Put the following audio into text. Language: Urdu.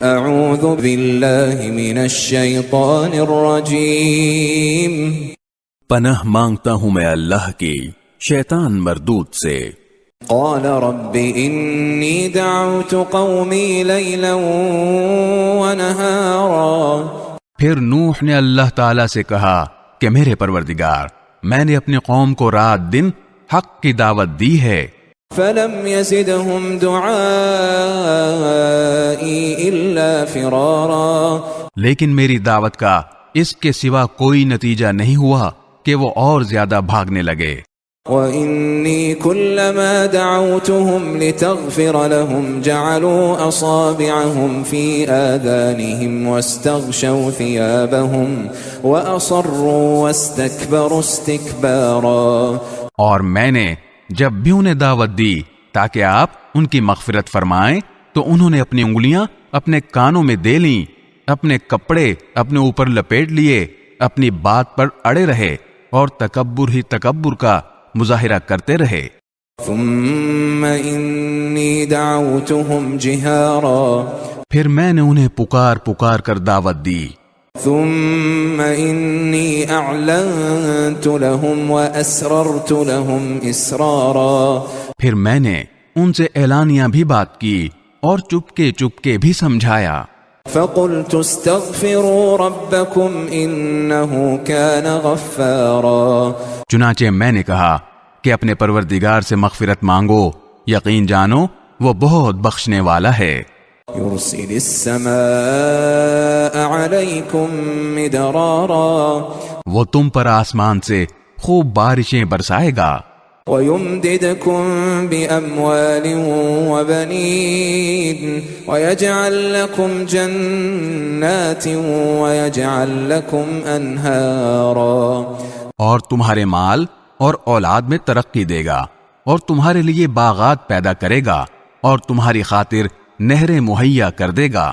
اعوذ باللہ من الشیطان الرجیم، پناہ مانگتا ہوں میں اللہ کی شیطان مردود سے۔ قال رب انی دعوت قومی لیلا ونہارا، پھر نوح نے اللہ تعالیٰ سے کہا کہ میرے پروردگار، میں نے اپنی قوم کو رات دن حق کی دعوت دی ہے، فلم يزدهم دعائی الا فرارا، لیکن میری دعوت کا اس کے سوا کوئی نتیجہ نہیں ہوا کہ وہ اور زیادہ بھاگنے لگے۔ وَإِنِّي كُلَّمَا دَعَوْتُهُمْ لِتَغْفِرَ لَهُمْ جَعَلُوا أَصَابِعَهُمْ فِي آذَانِهِمْ وَاسْتَغْشَوْا ثِيَابَهُمْ وَأَصَرُّوا وَاسْتَكْبَرُوا اسْتِكْبَارًا، اور میں نے جب بھی انہیں دعوت دی تاکہ آپ ان کی مغفرت فرمائیں تو انہوں نے اپنی انگلیاں اپنے کانوں میں دے لیں، اپنے کپڑے اپنے اوپر لپیٹ لیے، اپنی بات پر اڑے رہے اور تکبر ہی تکبر کا مظاہرہ کرتے رہے۔ ثم انی دعوتهم جہارا، پھر میں نے انہیں پکار پکار کر دعوت دی۔ ثم انی اعلنت لهم واسررت لهم اسرارا، پھر میں نے ان سے اعلانیہ بھی بات کی اور چپکے چپکے بھی سمجھایا۔ فقلت استغفروا ربكم انه كان غفارا، چنانچہ میں نے کہا کہ اپنے پروردگار سے مغفرت مانگو، یقین جانو وہ بہت بخشنے والا ہے۔ يرسل السماء عليكم مدرارا، وہ تم پر آسمان سے خوب بارشیں برسائے گا، ويمددكم بأموال وبنين ويجعل لكم جنات ويجعل لكم أنهارا، اور تمہارے مال اور اولاد میں ترقی دے گا، اور تمہارے لیے باغات پیدا کرے گا، اور تمہاری خاطر نہریں مہیا کر دے گا۔